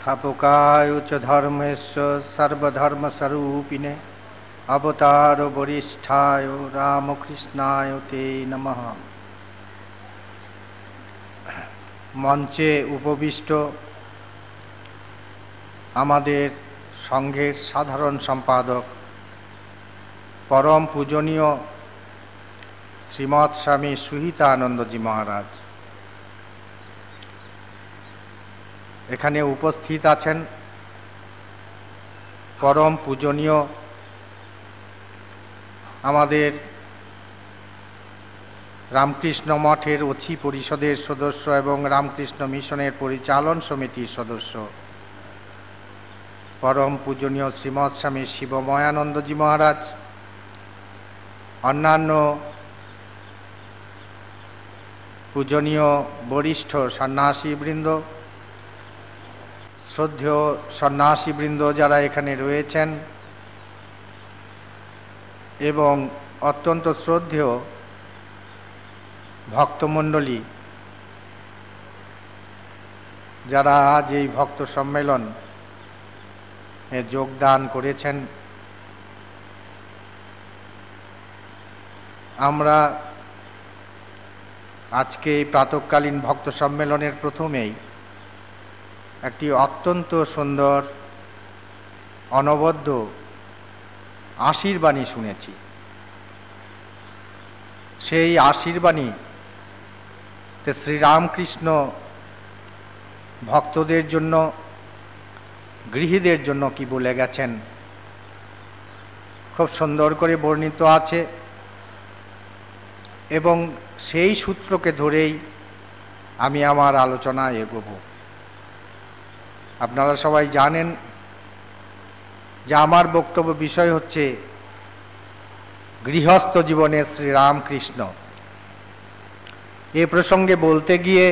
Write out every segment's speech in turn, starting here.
स्थापकाय च धर्मस्य सर्वधर्मस्वरूपिणे अवतार वरिष्ठाय रामकृष्णाय ते नमः। मंचे उपविष्ट आमादेर संघेर साधारण सम्पादक परम पूजनीय श्रीमद स्वामी सुहितानंदजी महाराज एखाने उपस्थित आছেন परम पूजनीय आमादेर रामकृष्ण मठेर अछि परिषदेर सदस्य एवं रामकृष्ण मिशनेर परिचालन समितिर सदस्य परम पूजनीय श्रीमद स्वामी शिवमयानंदजी महाराज, अन्यान्य पूजनीय वरिष्ठ सन्यासीबृंद, श्रद्धेय सन्यासीबृंद जारा एखाने रयेछेन एवं अत्यंत श्रद्धेय भक्तमंडली जारा आज এই भक्त सम्मेलन যোগদান করেছেন। আমরা আজকে এই প্রাতঃকালীন ভক্ত সম্মেলনের প্রথমেই একটি অত্যন্ত সুন্দর অনবদ্য আশীর্বাণী শুনেছি। সেই আশীর্বাণীতে শ্রীরামকৃষ্ণ ভক্তদের জন্য গৃহীদের জন্য কি বলে গেছেন খুব সুন্দর করে বর্ণিত আছে এবং সেই সূত্রকে ধরেই আমি আমার আলোচনা এগোব। আপনারা সবাই জানেন যে আমার বক্তব্য বিষয় হচ্ছে গৃহস্থ জীবনে শ্রীরামকৃষ্ণ। এ প্রসঙ্গে বলতে গিয়ে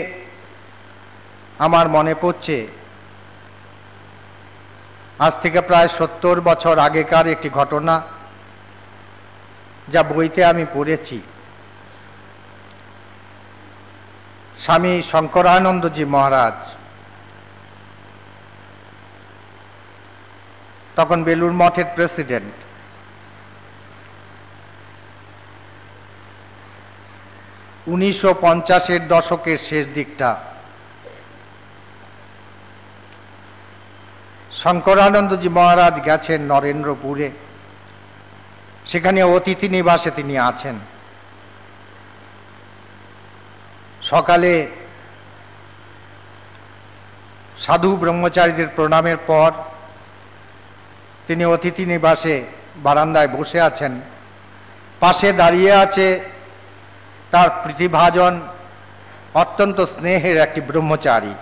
আমার মনে পড়ছে आज থেকে প্রায় 70 বছর আগেকার একটি ঘটনা যা বইতে আমি পড়েছি। স্বামী শঙ্করানন্দজি মহারাজ তখন বেলুড় মঠের প্রেসিডেন্ট। 1950-এর দশকের শেষ দিকটা শঙ্করানন্দজি মহারাজ গেছেন নরেন্দ্রপুরে, সেখানে অতিথি নিবাসে তিনি আছেন। সকালে সাধু ব্রহ্মচারীদের প্রণামের পর তিনি অতিথি নিবাসে বারান্দায় বসে আছেন। পাশে দাঁড়িয়ে আছে তার প্রীতিভাজন অত্যন্ত স্নেহের একটি ব্রহ্মচারী।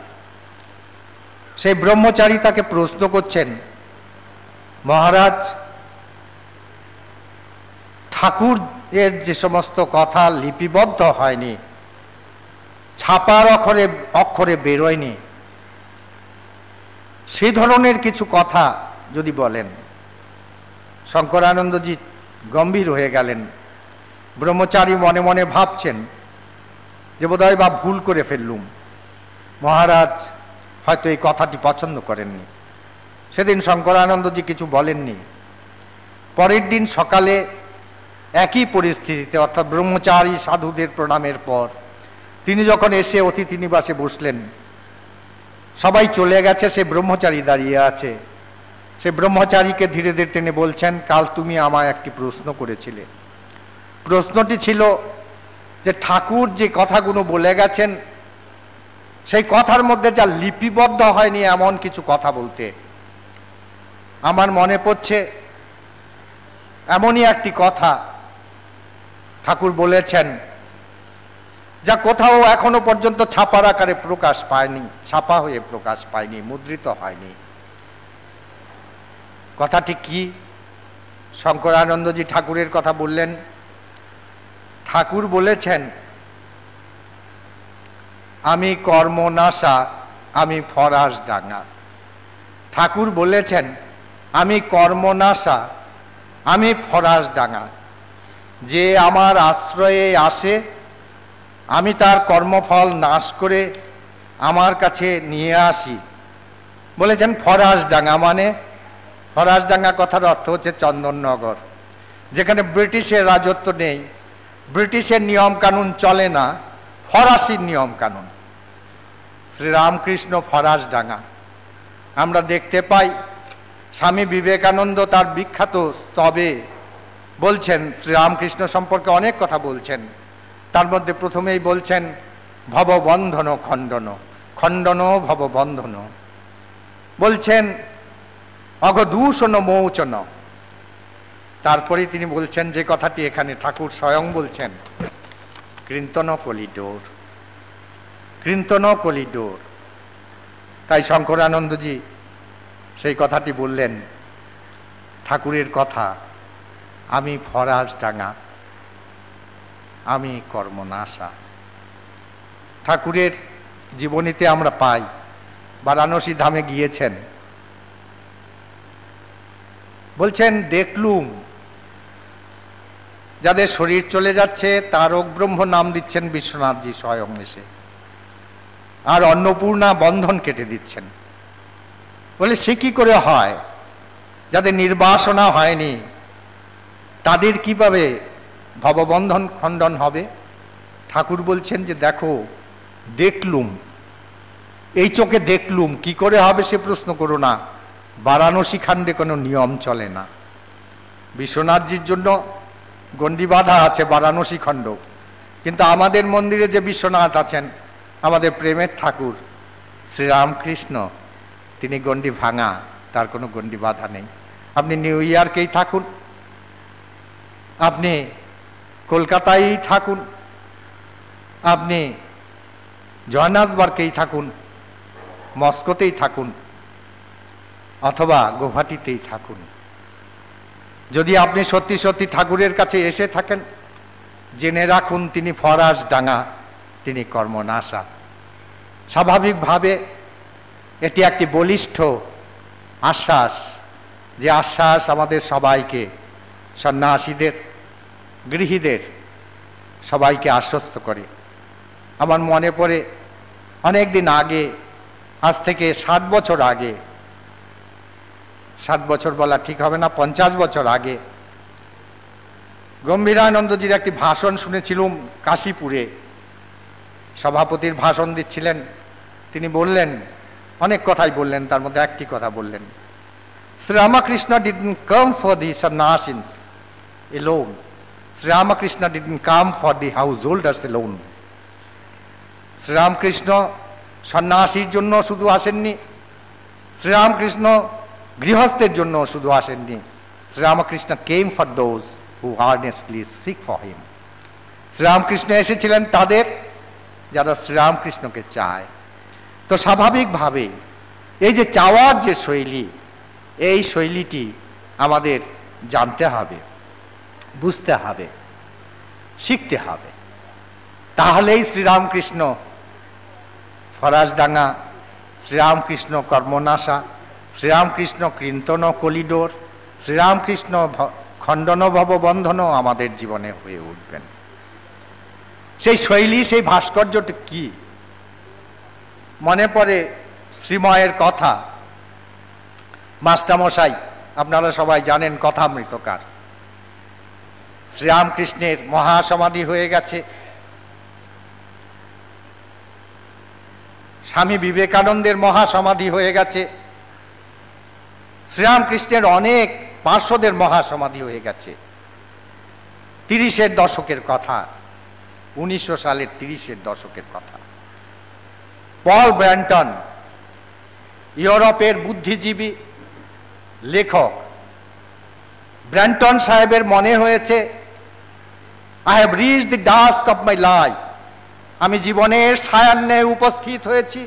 সেই ব্রহ্মচারী তাকে প্রশ্ন করছেন, মহারাজ, ঠাকুরের যে সমস্ত কথা লিপিবদ্ধ হয়নি, ছাপার অক্ষরে বেরোয়নি, সেই ধরনের কিছু কথা যদি বলেন। শঙ্করানন্দজি গম্ভীর হয়ে গেলেন। ব্রহ্মচারী মনে মনে ভাবছেন যে বোধহয় বা ভুল করে ফেললুম, মহারাজ হয়তো এই কথাটি পছন্দ করেননি। সেদিন শঙ্করানন্দজি কিছু বলেননি। পরের দিন সকালে একই পরিস্থিতিতে, অর্থাৎ ব্রহ্মচারী সাধুদের প্রণামের পর তিনি যখন এসে অতিথি নিবাসে বসলেন, সবাই চলে গেছে, সে ব্রহ্মচারী দাঁড়িয়ে আছে। সে ব্রহ্মচারীকে ধীরে ধীরে টেনে বলছেন, কাল তুমি আমায় একটি প্রশ্ন করেছিলে। প্রশ্নটি ছিল যে ঠাকুর যে কথাগুলো বলে গেছেন সেই কথার মধ্যে যা লিপিবদ্ধ হয়নি এমন কিছু কথা বলতে। আমার মনে পড়ছে এমনই একটি কথা ঠাকুর বলেছেন যা কোথাও এখনো পর্যন্ত ছাপার আকারে প্রকাশ পায়নি, ছাপা হয়ে প্রকাশ পায়নি, মুদ্রিত হয়নি। কথাটি কি? শঙ্করানন্দজি ঠাকুরের কথা বললেন। ঠাকুর বলেছেন, আমি কর্মনাশা, আমি ফরাস ডাঙ্গা। ঠাকুর বলেছেন, আমি কর্মনাশা, আমি ফরাস ডাঙ্গা। যে আমার আশ্রয়ে আসে আমি তার কর্মফল নাশ করে আমার কাছে নিয়ে আসি। বলেছেন ফরাসডাঙ্গা, মানে ফরাসডাঙ্গা কথার অর্থ হচ্ছে চন্দননগর, যেখানে ব্রিটিশের রাজত্ব নেই, ব্রিটিশের নিয়ম কানুন চলে না, ফরাসির নিয়ম কানুন। শ্রীরামকৃষ্ণ ফরাসডাঙ্গা। আমরা দেখতে পাই স্বামী বিবেকানন্দ তার বিখ্যাত স্তবে বলছেন, শ্রীরামকৃষ্ণ সম্পর্কে অনেক কথা বলছেন। তার মধ্যে প্রথমেই বলছেন ভববন্ধন খণ্ডন, খণ্ডন ভববন্ধন। বলছেন অঘদূষণ মৌচন। তারপরে তিনি বলছেন যে কথাটি এখানে ঠাকুর স্বয়ং বলছেন, কীর্তন কলিডোর, কীর্তন কলিডোর। তাই শঙ্করানন্দজি সেই কথাটি বললেন, ঠাকুরের কথা, আমি ফরাসডাঙ্গা, আমি কর্মনাশা। ঠাকুরের জীবনীতে আমরা পাই বারাণসী ধামে গিয়েছেন, বলছেন দেখলুম যাদের শরীর চলে যাচ্ছে তারক ব্রহ্ম নাম দিচ্ছেন বিশ্বনাথজি স্বয়ং এসে, আর অন্নপূর্ণা বন্ধন কেটে দিচ্ছেন। বলে সে কি করে হয়? যাদের নির্বাসনা হয়নি তাদের কিভাবে ভববন্ধন খণ্ডন হবে? ঠাকুর বলছেন যে দেখো, দেখলুম, এই চোখে দেখলুম, কি করে হবে সে প্রশ্ন করো না। বারাণসী খান্ডে কোনো নিয়ম চলে না। বিশ্বনাথজির জন্য গণ্ডি বাঁধা আছে বারাণসী খণ্ড, কিন্তু আমাদের মন্দিরে যে বিশ্বনাথ আছেন, আমাদের প্রেমের ঠাকুর শ্রীরামকৃষ্ণ, তিনি গণ্ডি ভাঙা, তার কোনো গণ্ডি বাঁধা নেই। আপনি নিউ ইয়র্কেই থাকুন, আপনি কলকাতায় থাকুন, আপনি জোহান্সবার্গেই থাকুন, মস্কোতেই থাকুন, অথবা গৌহাটিতেই থাকুন, যদি আপনি সত্যি সত্যি ঠাকুরের কাছে এসে থাকেন, জেনে রাখুন তিনি ফরাসডাঙ্গা, তিনি কর্মনাশা। স্বাভাবিকভাবে এটি একটি বলিষ্ঠ আশ্বাস, যে আশ্বাস আমাদের সবাইকে, সন্ন্যাসীদের, গৃহীদের সবাইকে আশ্বস্ত করে। আমার মনে পড়ে অনেক দিন আগে, আজ থেকে 60 বছর আগে, 60 বছর বলা ঠিক হবে না, 50 বছর আগে গম্ভীরানন্দজির একটি ভাষণ শুনেছিলাম কাশীপুরে। সভাপতির ভাষণ দিচ্ছিলেন, তিনি বললেন, অনেক কথাই বললেন, তার মধ্যে একটি কথা বললেন, Sri Ramakrishna didn't come for the sannyasins alone. Sri Ramakrishna didn't come for the householders alone. Sri Ramakrishna সন্ন্যাসীর জন্য শুধু আসেননি, শ্রীরামকৃষ্ণ গৃহস্থের জন্য শুধু আসেননি। Sriramakrishna came for those who earnestly seek for him. Sriramakrishna এসেছিলেন তাদের যারা শ্রীরামকৃষ্ণকে চায়। তো স্বাভাবিকভাবে এই যে চাওয়ার যে শৈলী, এই শৈলীটি আমাদের জানতে হবে, বুঝতে হবে, শিখতে হবে। তাহলেই শ্রীরামকৃষ্ণ ফরাসডাঙ্গা, শ্রীরামকৃষ্ণ কর্মনাশা, শ্রীরামকৃষ্ণ কীর্তন কলিডোর, শ্রীরামকৃষ্ণ খণ্ডন ভববন্ধনও আমাদের জীবনে হয়ে উঠবেন। সেই শৈলী, সেই ভাস্কর্যটা কি? মনে পড়ে শ্রীময়ের কথা। মাস্টারমশাই, আপনারা সবাই জানেন, কথামৃতকার। শ্রীরামকৃষ্ণের মহাসমাধি হয়ে গেছে, স্বামী বিবেকানন্দের মহাসমাধি হয়ে গেছে, শ্রীরামকৃষ্ণের অনেক পার্শ্বদের মহাসমাধি হয়ে গেছে। 30-এর দশকের কথা, 1900 সালের 30-এর দশকের কথা। পল ব্র্যান্টন, ইউরোপের বুদ্ধিজীবী লেখক, ব্র্যান্টন সাহেবের মনে হয়েছে, I have reached the dusk of my life, আমি জীবনের সায়ান্নে উপস্থিত হয়েছি,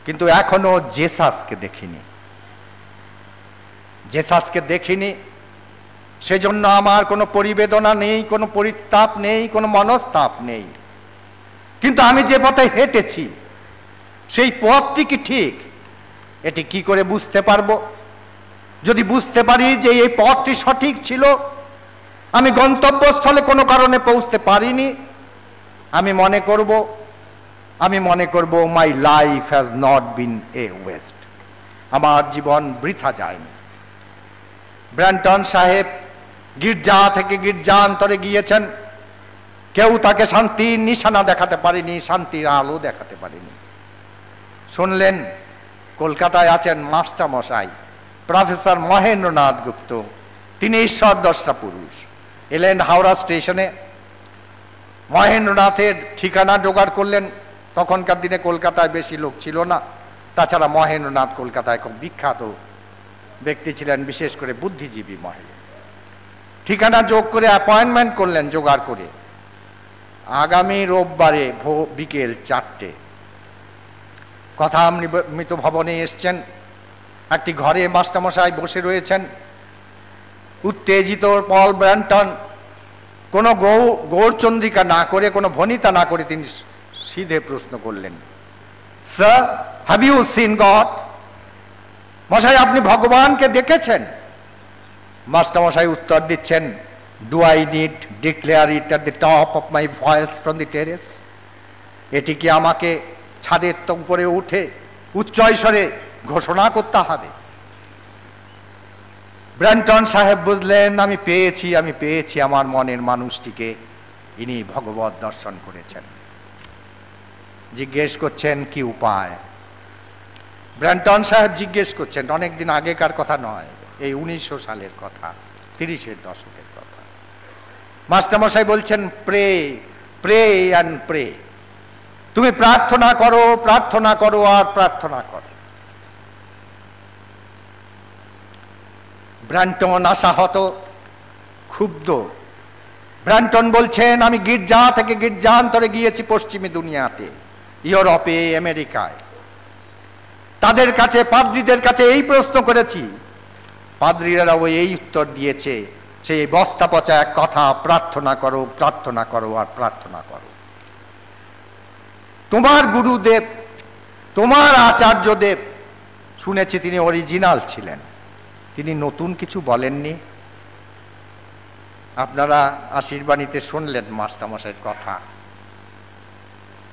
কিন্তু এখনো জেসাসকে দেখিনি। জেসাসকে দেখিনি, সেজন্য আমার কোনো পরিবেদনা নেই, কোনো পরিতাপ নেই, কোনো মনস্তাপ নেই। কিন্তু আমি যে পথে হেঁটেছি সেই পথটি কি ঠিক, এটি কি করে বুঝতে পারবো? যদি বুঝতে পারি যে এই পথটি সঠিক ছিল, আমি গন্তব্যস্থলে কোনো কারণে পৌঁছতে পারিনি, আমি মনে করব আমি মনে করব my life has not been A West, আমার জীবন বৃথা যায়নি। ব্র্যান্টন সাহেব গির্জা থেকে গির্জান্তরে গিয়েছেন, কেউ তাকে শান্তির নিশানা দেখাতে পারেনি, শান্তির আলো দেখাতে পারেনি। শুনলেন কলকাতায় আছেন মাস্টার মশাই প্রফেসর মহেন্দ্রনাথ গুপ্ত, তিনি ঈশ্বর দ্রষ্টা পুরুষ। এলেন হাওড়া স্টেশনে, মহেন্দ্রনাথের ঠিকানা জোগাড় করলেন। তখনকার দিনে কলকাতায় বেশি লোক ছিল না, তাছাড়া মহেন্দ্রনাথ কলকাতায় খুব বিখ্যাত ব্যক্তি ছিলেন, বিশেষ করে বুদ্ধিজীবী মহেন্দ্র। ঠিকানা যোগ করে অ্যাপয়েন্টমেন্ট করলেন জোগাড় করে, আগামী রোববারে বিকেল 4টে। কথামৃত ভবনে এসছেন, একটি ঘরে মাস্টারমশাই বসে রয়েছেন। উত্তেজিত পল ব্র্যান্টন কোনো গৌরচন্দ্রিকা না করে, কোনো ভনিতা না করে তিনি সিধে প্রশ্ন করলেন, sir have you seen god? মশাই আপনি ভগবানকে দেখেছেন? মাস্টারমশাই উত্তর দিচ্ছেন, do I need declare it at the top of my voice from the terrace? এটি কি আমাকে ছাদের উপরে উঠে উচ্চস্বরে ঘোষণা করতে হবে? ব্র্যান্টন সাহেব বুঝলেন, আমি পেয়েছি আমার মনের মানুষটিকে, ইনি ভগবত দর্শন করেছেন। জিজ্ঞেস করছেন কি উপায়? ব্র্যান্টন সাহেব জিজ্ঞেস করছেন, অনেকদিন আগেকার কথা নয়, এই 1900 সালের কথা, 30-এর দশকের কথা। মাস্টারমশাই বলছেন, প্রে প্রে অ্যান্ড প্রে, তুমি প্রার্থনা করো, প্রার্থনা করো আর প্রার্থনা করো। ব্র্যান্টন আশাহত, ক্ষুব্ধ। ব্র্যান্টন বলছেন, আমি গির্জা থেকে গির্জান্তরে গিয়েছি পশ্চিমী দুনিয়াতে, ইউরোপে, আমেরিকায়। তাদের কাছে, পাদ্রীদের কাছে এই প্রশ্ন করেছি, পাদ্রীরাও এই উত্তর দিয়েছে, সেই বস্তা পচা এক কথা, প্রার্থনা করো, প্রার্থনা করো আর প্রার্থনা করো। তোমার গুরুদেব, তোমার আচার্যদেব, শুনেছি তিনি অরিজিনাল ছিলেন, তিনি নতুন কিছু বলেননি। আপনারা আশীর্বাণীতে শুনলেন মাস্টারমশাইয়ের কথা,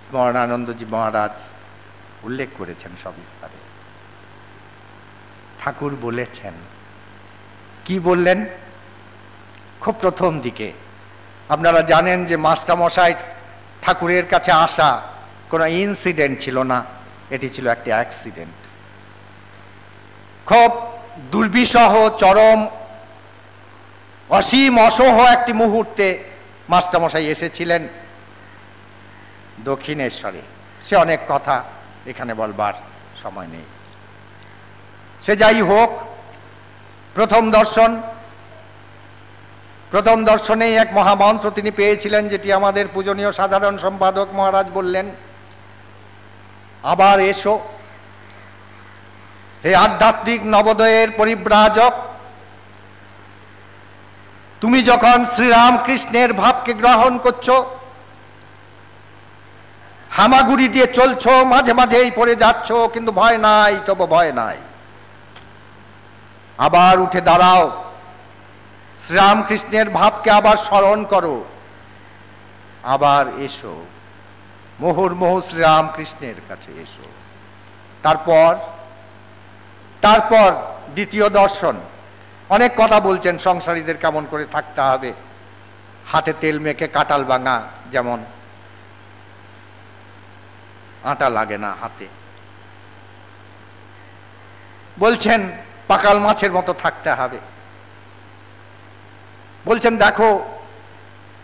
স্মরণানন্দজি মহারাজ উল্লেখ করেছেন সবিস্তারে। ঠাকুর বলেছেন, কি বললেন? খুব প্রথম দিকে আপনারা জানেন যে মাস্টারমশাই ঠাকুরের কাছে আসা কোনো ইনসিডেন্ট ছিল না, এটি ছিল একটি অ্যাক্সিডেন্ট। খুব দুর্বিষহ, চরম, অসীম অসহ একটি মুহূর্তে মাস্টারমশাই এসেছিলেন দক্ষিণেশ্বরে। সে অনেক কথা এখানে বলবার সময় নেই। সে যাই হোক, প্রথম দর্শনেই এক মহামন্ত্র তিনি পেয়েছিলেন, যেটি আমাদের পূজনীয় সাধারণ সম্পাদক মহারাজ বললেন, আবার এসো হে আধ্যাত্মিক নবোদয়ের পরিব্রাজক, তুমি যখন শ্রীরামকৃষ্ণের ভাবকে গ্রহণ করছো, হামাগুড়ি দিয়ে চলছো, মাঝে মাঝেই পড়ে যাচ্ছ, কিন্তু ভয় নাই, তবু ভয় নাই। আবার উঠে দাঁড়াও, শ্রীরামকৃষ্ণের ভাবকে আবার স্মরণ করো, আবার এসো, মুহুর্মুহু শ্রীরামকৃষ্ণের কাছে এসো। তারপর দ্বিতীয় দর্শন, অনেক কথা বলছেন, সংসারীদের কেমন করে থাকতে হবে, হাতে তেল মেখে কাঁঠাল ভাঙা, যেমন আটা লাগে না হাতে। বলছেন পাকাল মাছের মতো থাকতে হবে। বলছেন দেখো,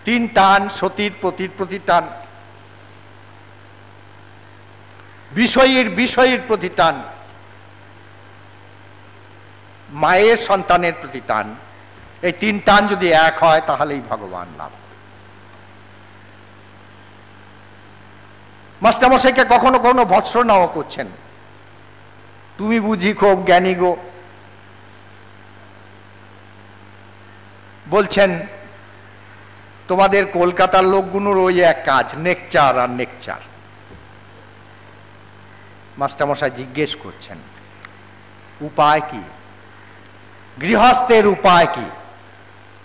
3 টান, সতীর প্রতি টান, বিষয়ের প্রতি টান, মায়ের সন্তানের প্রতি টান, এই 3 টান যদি এক হয় তাহলেই ভগবান লাভ। মাস্টারমশাইকে কখনো কখনো ভৎসনাও করছেন, তুমি বুঝি খুব জ্ঞানী গো। বলছেন তোমাদের কলকাতার লোকগুলোর ওই এক কাজ, নেকচার আর নেকচার। মাস্টারমশাই জিজ্ঞেস করছেন উপায় কি, গৃহস্থের উপায় কি?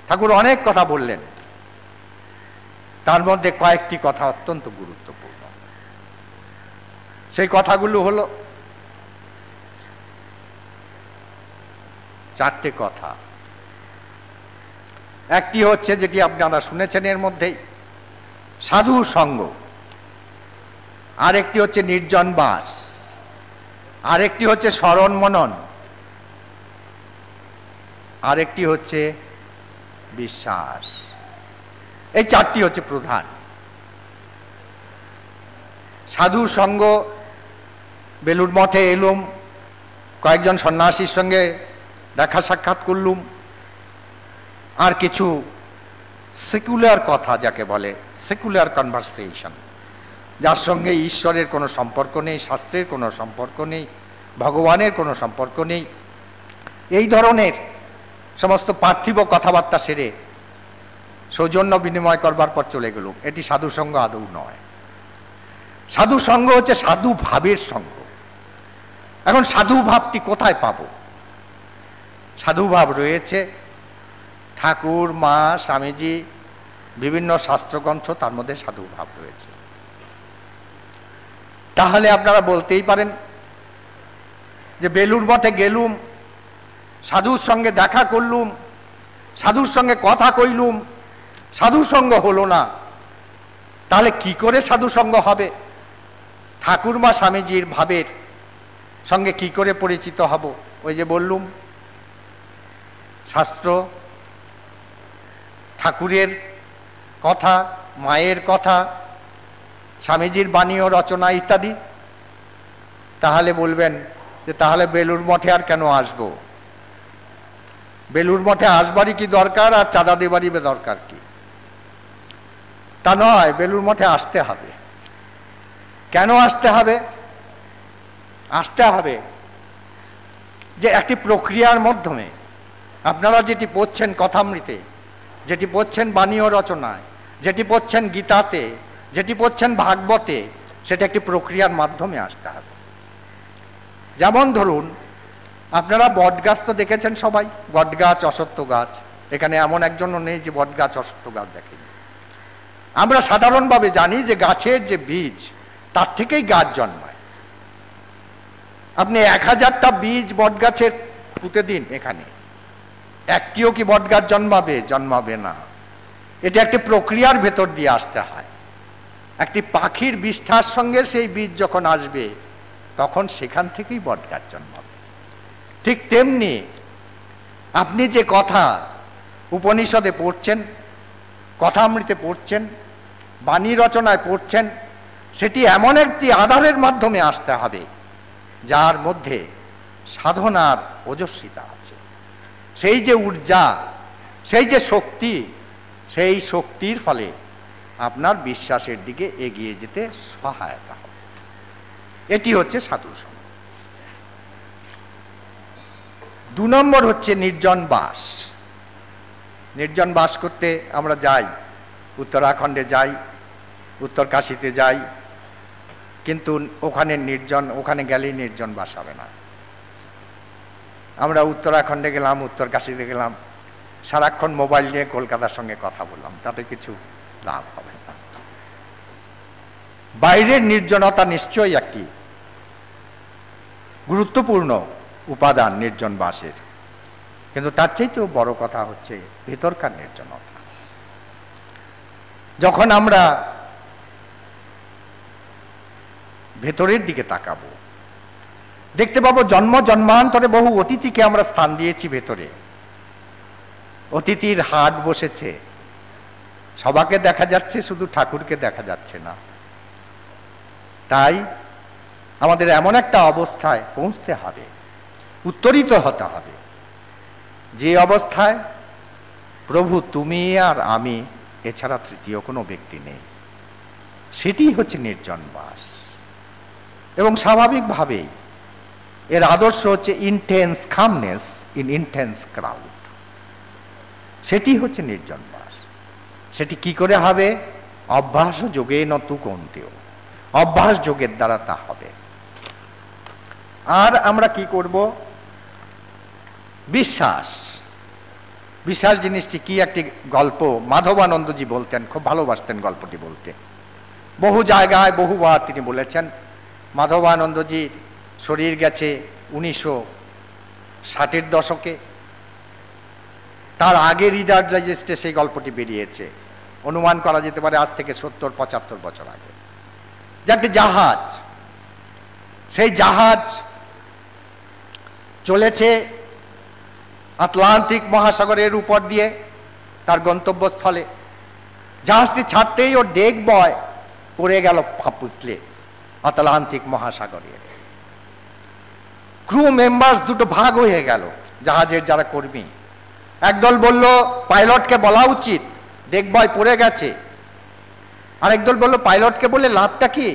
ঠাকুর অনেক কথা বললেন, তার মধ্যে কয়েকটি কথা অত্যন্ত গুরুত্বপূর্ণ। সেই কথাগুলো হলো চারটে কথা। একটি হচ্ছে যেটি আপনারা শুনেছেন এর মধ্যেই, সাধু সঙ্গ। আরেকটি হচ্ছে নির্জন বাস, আরেকটি হচ্ছে স্মরণ মনন, আরেকটি হচ্ছে বিশ্বাস। এই চারটি হচ্ছে প্রধান। সাধু সঙ্গ, বেলুড় মঠে এলুম, কয়েকজন সন্ন্যাসীর সঙ্গে দেখা সাক্ষাৎ করলুম, আর কিছু সেকুলার কথা যাকে বলে, সেকুলার কনভারসেশন, যার সঙ্গে ঈশ্বরের কোনো সম্পর্ক নেই, শাস্ত্রের কোনো সম্পর্ক নেই, ভগবানের কোনো সম্পর্ক নেই, এই ধরনের সমস্ত পার্থিব কথাবার্তা সেরে সৌজন্য বিনিময় করবার পর চলে গেলুম। এটি সাধু সঙ্গ আদৌ নয়। সাধু সঙ্গ হচ্ছে সাধু ভাবের সঙ্গ। এখন সাধু ভাবটি কোথায় পাব? সাধু ভাব রয়েছে ঠাকুর, মা, স্বামীজি, বিভিন্ন শাস্ত্রগ্রন্থ, তার মধ্যে সাধু ভাব রয়েছে। তাহলে আপনারা বলতেই পারেন যে বেলুড় মঠে গেলুম, সাধুর সঙ্গে দেখা করলুম, সাধুর সঙ্গে কথা কইলুম, সাধু সঙ্গ হলো না, তাহলে কি করে সাধু সঙ্গ হবে? ঠাকুর, মা, স্বামীজির ভাবের সঙ্গে কি করে পরিচিত হব? ওই যে বললুম, শাস্ত্র, ঠাকুরের কথা, মায়ের কথা, স্বামীজির বাণী ও রচনা ইত্যাদি। তাহলে বলবেন যে তাহলে বেলুড় মঠে আর কেন আসবো? বেলুড় মঠে আসবারই কি দরকার, আর চাঁদা দেবারই বা দরকার কি? তা নয়, বেলুড় মঠে আসতে হবে। কেন আসতে হবে? আসতে হবে যে একটি প্রক্রিয়ার মাধ্যমে আপনারা যেটি পড়ছেন কথামৃতে, যেটি পড়ছেন বাণী ও রচনায়, যেটি পড়ছেন গীতাতে, যেটি পড়ছেন ভাগবতে, সেটা একটি প্রক্রিয়ার মাধ্যমে আসতে হবে। যেমন ধরুন, আপনারা বট গাছ তো দেখেছেন সবাই, বট গাছ, অশ্বত্থ গাছ। এখানে এমন একজনও নেই যে বট গাছ, অশ্বত্থ গাছ দেখেনি। আমরা সাধারণভাবে জানি যে গাছের যে বীজ, তার থেকেই গাছ জন্মায়। আপনি 1000টা বীজ বট গাছের পুঁতে দিন, এখানে একটিও কি বট গাছ জন্মাবে? জন্মাবে না। এটা একটি প্রক্রিয়ার ভেতর দিয়ে আসতে হয়। একটি পাখির বিষ্ঠার সঙ্গে সেই বীজ যখন আসবে, তখন সেখান থেকেই বট গাছ জন্মাবে। ঠিক তেমনি আপনি যে কথা উপনিষদে পড়ছেন, কথামৃতে পড়ছেন, বাণী রচনায় পড়ছেন, সেটি এমন একটি আধারের মাধ্যমে আসতে হবে যার মধ্যে সাধনার ওজস্বিতা আছে। সেই যে ঊর্জা, সেই যে শক্তি, সেই শক্তির ফলে আপনার বিশ্বাসের দিকে এগিয়ে যেতে সহায়তা হবে। এটি হচ্ছে সাধু সঙ্গ। 2 নম্বর হচ্ছে নির্জন বাস। নির্জন বাস করতে আমরা যাই, উত্তরাখণ্ডে যাই, উত্তর কাশীতে যাই, কিন্তু ওখানে গেলেই নির্জন বাস হবে না। আমরা উত্তরাখণ্ডে গেলাম, উত্তর কাশীতে গেলাম, সারাক্ষণ মোবাইল নিয়ে কলকাতার সঙ্গে কথা বললাম, তাতে কিছু লাভ হবে না। বাইরের নির্জনতা নিশ্চয়ই একটি গুরুত্বপূর্ণ উপাদান নির্জন বাসের, কিন্তু তার চাইতেও বড় কথা হচ্ছে ভেতরকার নির্জনতা। যখন আমরা ভেতরের দিকে তাকাবো, দেখতে পাবো জন্ম জন্মান্তরে বহু অতিথিকে আমরা স্থান দিয়েছি ভেতরে। অতিথির হাট বসেছে, সবাকে দেখা যাচ্ছে, শুধু ঠাকুরকে দেখা যাচ্ছে না। তাই আমাদের এমন একটা অবস্থায় পৌঁছতে হবে, উত্তরিত হতে হবে, যে অবস্থায় প্রভু তুমি আর আমি, এছাড়া তৃতীয় কোনো ব্যক্তি নেই। সেটি হচ্ছে নির্জন বাস। এবং স্বাভাবিকভাবেই এর আদর্শ হচ্ছে intense calmness in intense crowd. সেটি হচ্ছে নির্জন বাস। সেটি কি করে হবে? অভ্যাস যোগে নতু কন্তেও, অভ্যাস যোগের দ্বারা তা হবে। আর আমরা কি করব? বিশ্বাস। বিশ্বাস জিনিসটি কি? একটি গল্প মাধবানন্দজি বলতেন, খুব ভালোবাসতেন গল্পটি বলতে। বহু জায়গায় বহুবার তিনি বলেছেন মাধবানন্দজির শরীর গেছে 1960-এর দশকে, তার আগে রিডার ডাইজেস্টে সেই গল্পটি বেরিয়েছে, অনুমান করা যেতে পারে আজ থেকে 70-75 বছর আগে। যে একটি জাহাজ, সেই জাহাজ চলেছে আটলান্টিক মহাসাগরের উপর দিয়ে তার গন্তব্যস্থলে। জাহাজটি ছাড়তেই ওর ডেক বয় পড়ে গেল ফাঁপুসলে আটলান্টিক মহাসাগরে। ক্রু মেম্বার্স দুটো ভাগ হয়ে গেল, জাহাজের যারা কর্মী। একদল বলল পাইলটকে বলা উচিত ডেক বয় পড়ে গেছে, আর একদল বলল পাইলটকে বলে লাভটা কি,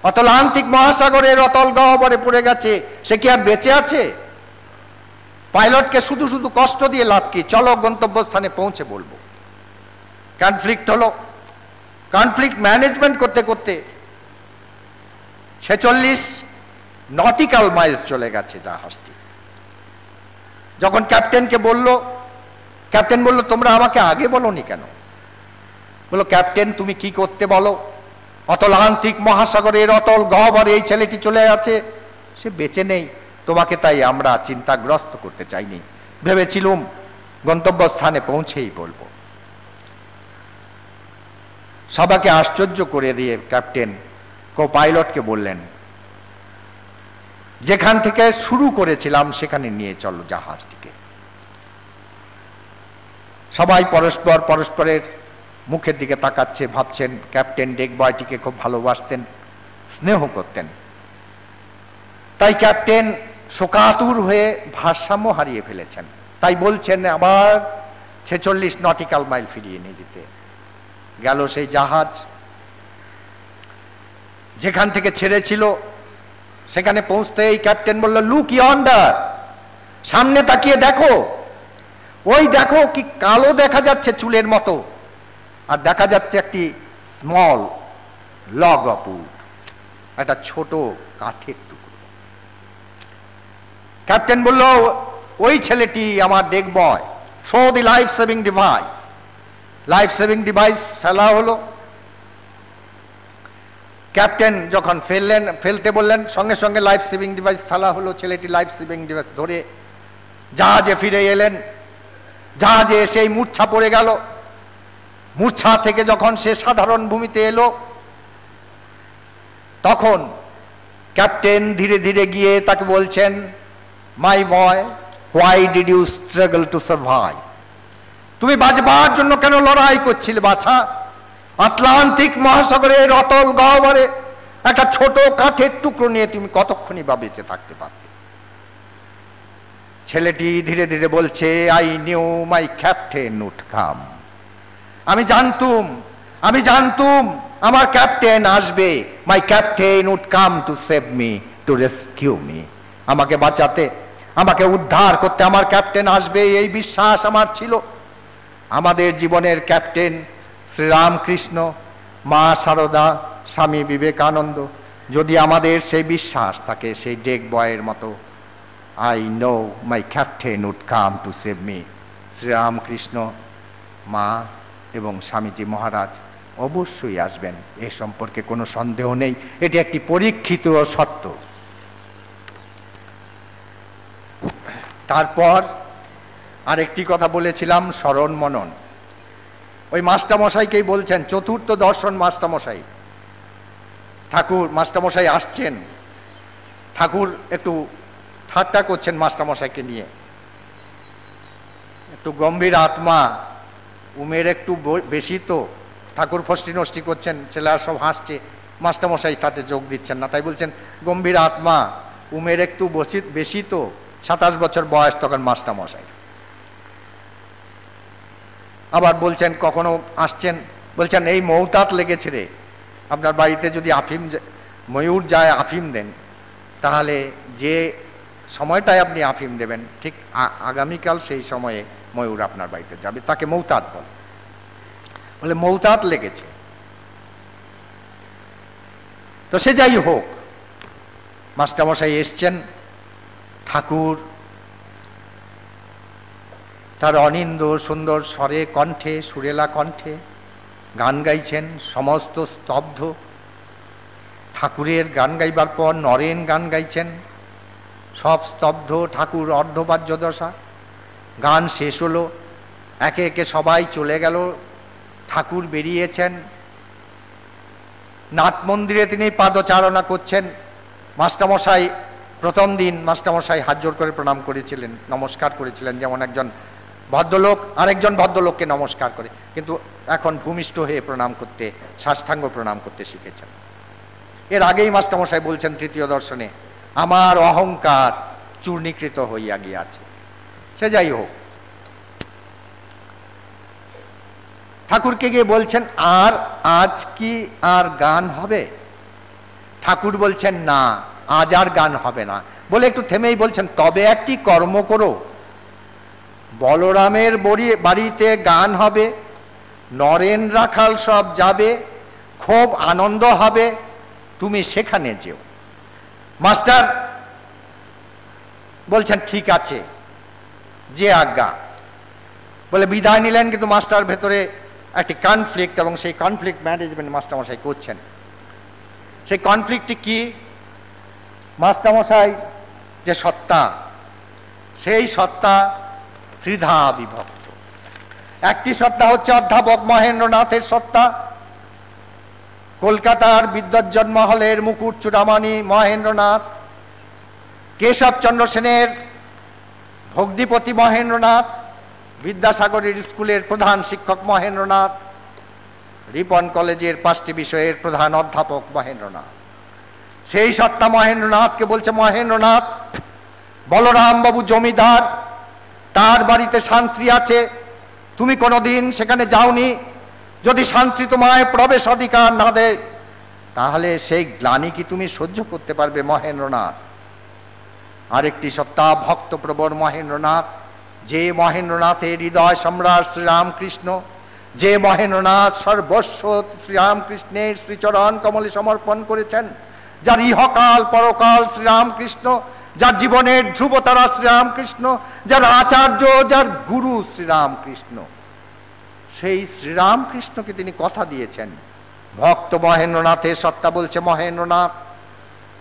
আটলান্টিক মহাসাগরের অতল গহ্বরে পড়ে গেছে, সে কি আর বেঁচে আছে? পাইলটকে শুধু শুধু কষ্ট দিয়ে লাভ কি, চলো গন্তব্যস্থানে পৌঁছে বলবো। কনফ্লিক্ট হলো। কনফ্লিক্ট ম্যানেজমেন্ট করতে করতে 46 নটিক্যাল মাইলস চলে গেছে জাহাজটি। যখন ক্যাপ্টেনকে বলল, ক্যাপ্টেন বলল তোমরা আমাকে আগে বলোনি কেন? বলল ক্যাপ্টেন তুমি কি করতে বলো, আটলান্টিক মহাসাগরের অতল গহ্বরে এই ছেলেটি চলে আছে, সে বেঁচে নেই, তোমাকে তাই আমরা চিন্তাগ্রস্ত করতে চাইনি, ভেবেছিলুম গন্তব্যস্থানে পৌঁছেই বলবো। সবাইকে আশ্চর্য করে দিয়ে ক্যাপ্টেন কো পাইলটকে বললেন যেখান থেকে শুরু করেছিলাম সেখানে নিয়ে চলো জাহাজটিকে। সবাই পরস্পর পরস্পরের মুখের দিকে তাকাচ্ছে, ভাবছেন ক্যাপ্টেন ডেক বয়টিকে খুব ভালোবাসতেন, স্নেহ করতেন। তাই ক্যাপ্টেন শোকাতুর হয়ে ভারসাম্য হারিয়ে ফেলেছেন, তাই বলছেন আবার 46 নটিক্যাল মাইল ফিরিয়ে নিয়ে যেতে। গেল সেই জাহাজ, যেখান থেকে ছেড়েছিল সেখানে পৌঁছতেই ক্যাপ্টেন বলল লুক ইয়ন্ডার, সামনে তাকিয়ে দেখো, ওই দেখো কি কালো দেখা যাচ্ছে চুলের মতো, আর দেখা যাচ্ছে একটি স্মল লগ অফ উড, একটা ছোট কাঠের টুকরো। ক্যাপ্টেন বলল ওই ছেলেটি আমার deck boy, throw the life saving device. Life saving device ফেলা হলো। ক্যাপ্টেন যখন ফেলতে বললেন সঙ্গে সঙ্গে লাইফ সেভিং ডিভাইস ফেলা হলো। ছেলেটি লাইফ সেভিং ডিভাইস ধরে জাহাজে ফিরে এলেন। জাহাজে সেই মূর্ছা পড়ে গেল। মূর্ছা থেকে যখন সে সাধারণ ভূমিতে এলো, তখন ক্যাপ্টেন ধীরে ধীরে গিয়ে তাকে বলছেন my boy, why did you struggle to survive? তুমি বাঁচবার জন্য কেন লড়াই করছিলে বাছা? আটলান্টিক মহাসাগরের অতল গহ্বরে একটা ছোট কাঠের টুকরো নিয়ে তুমি কতক্ষণই বা বেঁচে থাকতে পারতে? ছেলেটি ধীরে ধীরে বলছে I knew my captain would come. আমি জানতুম আমার ক্যাপ্টেন আসবে। My captain would come to save me, to rescue me. আমাকে বাঁচাতে, আমাকে উদ্ধার করতে আমার ক্যাপ্টেন আসবে, এই বিশ্বাস আমার ছিল। আমাদের জীবনের ক্যাপ্টেন শ্রীরামকৃষ্ণ, মা সারদা, স্বামী বিবেকানন্দ। যদি আমাদের সেই বিশ্বাস থাকে সেই ডেক বয়ের মতো, I know my captain would come to save me, Sriramakrishna, মা এবং স্বামীজি মহারাজ অবশ্যই আসবেন, এ সম্পর্কে কোনো সন্দেহ নেই। এটি একটি পরীক্ষিত সত্য। তারপর আরেকটি কথা বলেছিলাম, স্মরণ মনন। ওই মাস্টারমশাইকেই বলছেন, চতুর্থ দর্শন মাস্টারমশাই, ঠাকুর মাস্টারমশাই আসছেন। ঠাকুর একটু ঠাট্টা করছেন মাস্টারমশাইকে নিয়ে, একটু গম্ভীর আত্মা, উমের একটু বেশি তো। ঠাকুর ফষ্টি নষ্টি করছেন, ছেলেরা সব হাসছে, মাস্টারমশাই তাতে যোগ দিচ্ছেন না। তাই বলছেন গম্ভীর আত্মা, উমের একটু বেশি তো, 27 বছর বয়স তখন মাস্টারমশাই। আবার বলছেন কখনো আসছেন, বলছেন এই মৌতাত লেগেছে রে, আপনার বাড়িতে যদি ময়ূর যায় আফিম দেন, তাহলে যে সময়টায় আপনি আফিম দেবেন ঠিক আগামীকাল সেই সময়ে ময়ূর আপনার বাড়িতে যাবে, তাকে মৌতাত বলে মৌতাত লেগেছে। তো সে যাই হোক, মাস্টারমশাই এসছেন। ঠাকুর তার অনিন্দ সুন্দর স্বরে, কণ্ঠে, সুরেলা কণ্ঠে গান গাইছেন। সমস্ত স্তব্ধ। ঠাকুরের গান গাইবার পর নরেন গান গাইছেন, সব স্তব্ধ, ঠাকুর অর্ধবাহ্য দশা। গান শেষ হলো, একে একে সবাই চলে গেল, ঠাকুর বেরিয়েছেন। নাট মন্দিরে তিনি পাদচারণা করছেন। মাস্টারমশাই প্রথম দিন মাস্টারমশাই হাত জোর করে প্রণাম করেছিলেন, নমস্কার করেছিলেন, যেমন একজন ভদ্রলোক আরেকজন ভদ্রলোককে নমস্কার করে, কিন্তু এখন ভূমিষ্ঠ হয়ে প্রণাম করতে, সাষ্টাঙ্গ প্রণাম করতে শিখেছেন। এর আগেই মাস্টারমশাই বলছেন তৃতীয় দর্শনে, আমার অহংকার চূর্ণীকৃত হইয়া গিয়াছে। সে যাই হোক, ঠাকুরকে গিয়ে বলছেন, আর আজ কি আর গান হবে? ঠাকুর বলছেন, না, আজ আর গান হবে না। বলে একটু থেমেই বলছেন, তবে একটি কর্ম করো, বলরামের বাড়িতে গান হবে, নরেন রাখাল সব যাবে, খুব আনন্দ হবে, তুমি সেখানে যেও। মাস্টার বলছেন, ঠিক আছে, যে আজ্ঞা। বলে বিদায় নিলেন, কিন্তু মাস্টার ভেতরে একটি কনফ্লিক্ট, এবং সেই কনফ্লিক্ট ম্যানেজমেন্ট মাস্টারমশাই করছেন। সেই কনফ্লিক্টটি কি? মাস্টারমশাই যে সত্তা, সেই সত্তা ত্রিধা বিভক্ত। একটি সত্তা হচ্ছে অধ্যাপক মহেন্দ্রনাথের সত্তা, কলকাতার বিদ্বজ্জন মহলের মুকুট চূড়ামণি মহেন্দ্রনাথ, কেশবচন্দ্র সেনের ভগ্নিপতি মহেন্দ্রনাথ, বিদ্যাসাগরের স্কুলের প্রধান শিক্ষক মহেন্দ্রনাথ, রিপন কলেজের 5টি বিষয়ের প্রধান অধ্যাপক মহেন্দ্রনাথ। সেই সত্তা মহেন্দ্রনাথকে বলছে, মহেন্দ্রনাথ, বলরাম বাবু জমিদার, তার বাড়িতে শান্তি আছে, তুমি কোনোদিন সেখানে যাওনি, যদি শান্তি তোমায় প্রবেশ অধিকার না দেয়, তাহলে সেই গ্লানি কি তুমি সহ্য করতে পারবে মহেন্দ্রনাথ? আরেকটি সত্তা ভক্তপ্রবর মহেন্দ্রনাথ, যে মহেন্দ্রনাথের হৃদয় সম্রাট শ্রীরামকৃষ্ণ, যে মহেন্দ্রনাথ সর্বস্ব শ্রীরামকৃষ্ণের শ্রীচরণ কমলে সমর্পণ করেছেন, যার ইহকাল পরকাল শ্রীরামকৃষ্ণ, যার জীবনের ধ্রুবতারা শ্রীরামকৃষ্ণ, যার আচার্য, যার গুরু শ্রীরামকৃষ্ণ, সেই শ্রীরামকৃষ্ণকে তিনি কথা দিয়েছেন। ভক্ত মহেন্দ্রনাথের সত্তা বলছে, মহেন্দ্রনাথ,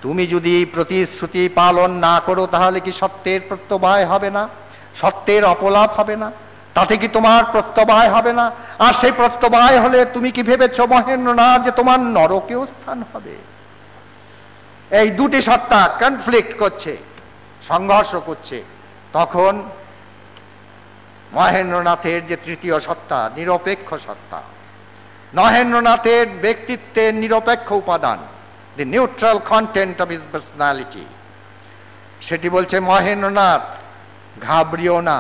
তুমি যদি প্রতিশ্রুতি পালন না করো, তাহলে কি সত্যের প্রত্যবায় হবে না? সত্যের অপলাপ হবে না? তাতে কি তোমার প্রত্যবায় হবে না? আর সেই প্রত্যবায় হলে তুমি কি ভেবেছ মহেন্দ্রনাথ যে তোমার নরকেও স্থান হবে? এই দুটি সত্তা কনফ্লিক্ট করছে, সংঘর্ষ করছে। তখন মহেন্দ্রনাথের যে তৃতীয় সত্তা, নিরপেক্ষ সত্তা, মহেন্দ্রনাথের ব্যক্তিত্বের নিরপেক্ষ উপাদান, the neutral content of his personality, সেটি বলছে, মহেন্দ্রনাথ, ঘাবড়িও না,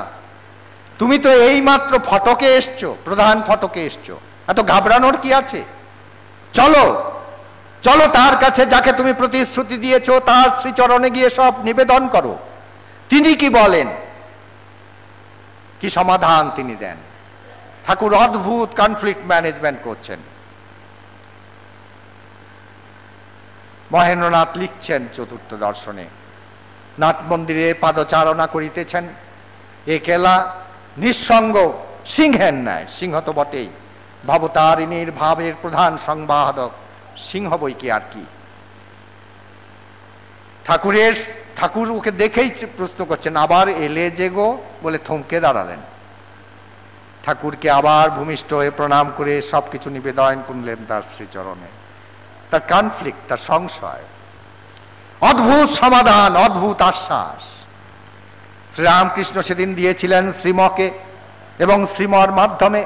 তুমি তো এই মাত্র ফটকে এসছো, প্রধান ফটকে এসছো, এত ঘাবড়ানোর কি আছে? চলো চলো তার কাছে, যাকে তুমি প্রতিশ্রুতি দিয়েছো, তার শ্রীচরণে গিয়ে সব নিবেদন করো। তিনি কি বলেন, কি সমাধান তিনি দেন? ঠাকুর অদ্ভুত কনফ্লিক্ট ম্যানেজমেন্ট করছেন। মহেন্দ্রনাথ লিখছেন চতুর্থ দর্শনে, নাট মন্দিরে পাদচারণা করিতেছেন, একেলা নিঃসঙ্গ সিংহের ন্যায়, সিংহ তো বটেই, ভবতারিণীর ভাবের প্রধান সংবাদক, সিংহ বই কি আর কি। ঠাকুর ওকে দেখেই প্রশ্ন করছেন, আবার এলে যে গো, বলে থমকে দাঁড়ালেন। ঠাকুরকে আবার ভূমিষ্ঠ হয়ে প্রণাম করে সবকিছু নিবেদন করলেন তার শ্রীচরণে। তার কনফ্লিক্ট, তার সংশয়, অদ্ভুত সমাধান, অদ্ভুত আশ্বাস শ্রীরামকৃষ্ণ সেদিন দিয়েছিলেন শ্রীমকে, এবং শ্রীমর মাধ্যমে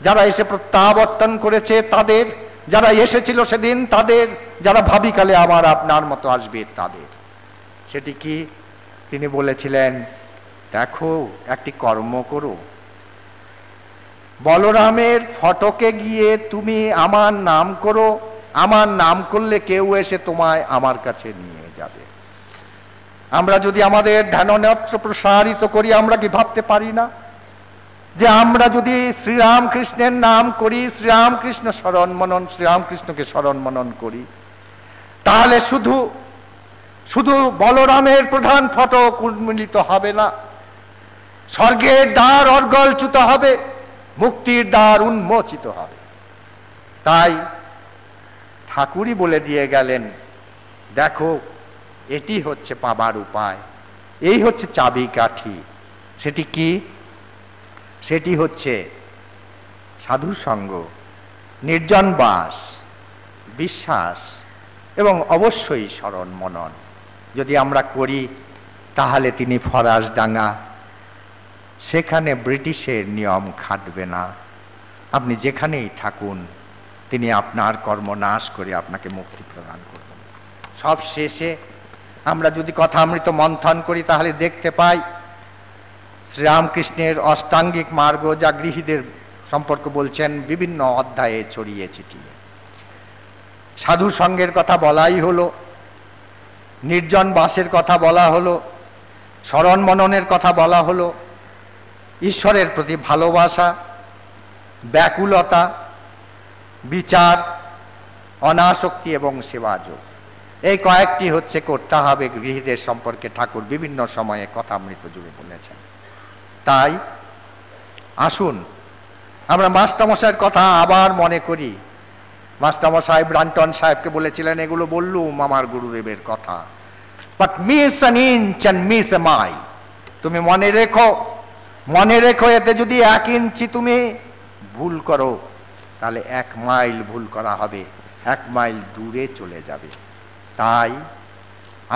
যারা এসে প্রত্যাবর্তন করেছে তাদের, যারা এসেছিল সেদিন তাদের, যারা ভাবিকালে আবার আপনার মতো আসবে তাদের। সেটি কি? তিনি বলেছিলেন, দেখো, একটি কর্ম করো, বলরামের ফটকে গিয়ে তুমি আমার নাম করো, আমার নাম করলে কেউ এসে তোমায় আমার কাছে নিয়ে যাবে। আমরা যদি আমাদের ধ্যাননেত্র প্রসারিত করি, আমরা কি ভাবতে পারি না যে আমরা যদি শ্রীরামকৃষ্ণের নাম করি, শ্রীরামকৃষ্ণ স্মরণ মনন, শ্রীরামকৃষ্ণকে স্মরণ মনন করি, তাহলে শুধু শুধু বলরামের প্রধান ফটক উন্মীলিত হবে না, স্বর্গের দ্বার অর্গলচ্যুত হবে, মুক্তির দ্বার উন্মোচিত হবে। তাই ঠাকুরই বলে দিয়ে গেলেন, দেখো এটি হচ্ছে পাবার উপায়, এই হচ্ছে চাবিকাঠি। সেটি কি? সেটি হচ্ছে সাধু সঙ্গ, নির্জন বাস, বিশ্বাস এবং অবশ্যই স্মরণ মনন। যদি আমরা করি তাহলে তিনি ফরাসডাঙ্গা, সেখানে ব্রিটিশের নিয়ম খাটবে না। আপনি যেখানেই থাকুন তিনি আপনার কর্ম নাশ করে আপনাকে মুক্তি প্রদান করবেন। সব শেষে আমরা যদি কথামৃত মন্থন করি তাহলে দেখতে পাই শ্রীরামকৃষ্ণের অষ্টাঙ্গিক মার্গ, যা গৃহীদের সম্পর্কে বলছেন বিভিন্ন অধ্যায়ে ছড়িয়ে ছিটিয়ে। সাধু সঙ্গের কথা বলাই হলো, নির্জন বাসের কথা বলা হলো, স্মরণ মননের কথা বলা হলো, ঈশ্বরের প্রতি ভালোবাসা, ব্যাকুলতা, বিচার, অনাসক্তি এবং সেবাযোগ, এই কয়েকটি হচ্ছে করতে হবে গৃহীদের সম্পর্কে ঠাকুর বিভিন্ন সময়ে কথামৃত জুড়ে বলেছেন। তাই আসুন আমরা মাস্টারমশাইয়ের কথা আবার মনে করি। মাস্টারমশাই ব্রান্টন সাহেবকে বলেছিলেন, এগুলো বললুম আমার গুরুদেবের কথা, but miss an inch and miss A mile. তুমি মনে রেখো এতে যদি 1 ইঞ্চি তুমি ভুল করো তাহলে 1 মাইল ভুল করা হবে, 1 মাইল দূরে চলে যাবে। তাই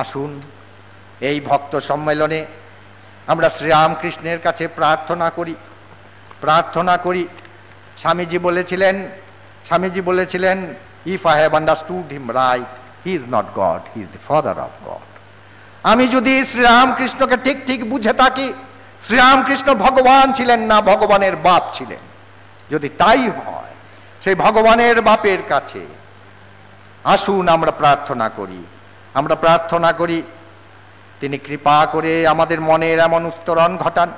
আসুন এই ভক্ত সম্মেলনে আমরা শ্রীরামকৃষ্ণের কাছে প্রার্থনা করি। স্বামীজি বলেছিলেন, if I have understood him right, he is not god, he is the father of god. আমি যদি শ্রীরামকৃষ্ণকে ঠিক বুঝে থাকি, শ্রীরামকৃষ্ণ ভগবান ছিলেন না, ভগবানের বাপ ছিলেন। যদি তাই হয়, সেই ভগবানের বাপের কাছে আসুন আমরা প্রার্থনা করি তিনি কৃপা করে আমাদের মনের এমন উত্তরণ ঘটান,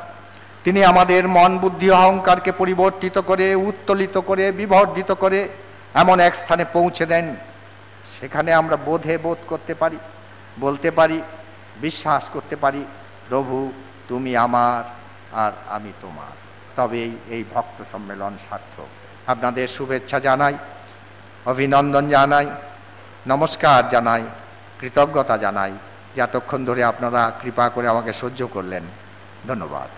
তিনি আমাদের মন বুদ্ধি অহংকারকে পরিবর্তিত করে, উত্তোলিত করে, বিবর্ধিত করে এমন এক স্থানে পৌঁছে দেন, সেখানে আমরা বোধ করতে পারি, বলতে পারি, বিশ্বাস করতে পারি, প্রভু তুমি আমার আর আমি তোমার। তবেই এই ভক্ত সম্মেলন সার্থক। আপনাদের শুভেচ্ছা জানাই, অভিনন্দন জানাই, নমস্কার জানাই, কৃতজ্ঞতা জানাই, এতক্ষণ ধরে আপনারা কৃপা করে আমাকে সহ্য করলেন। ধন্যবাদ।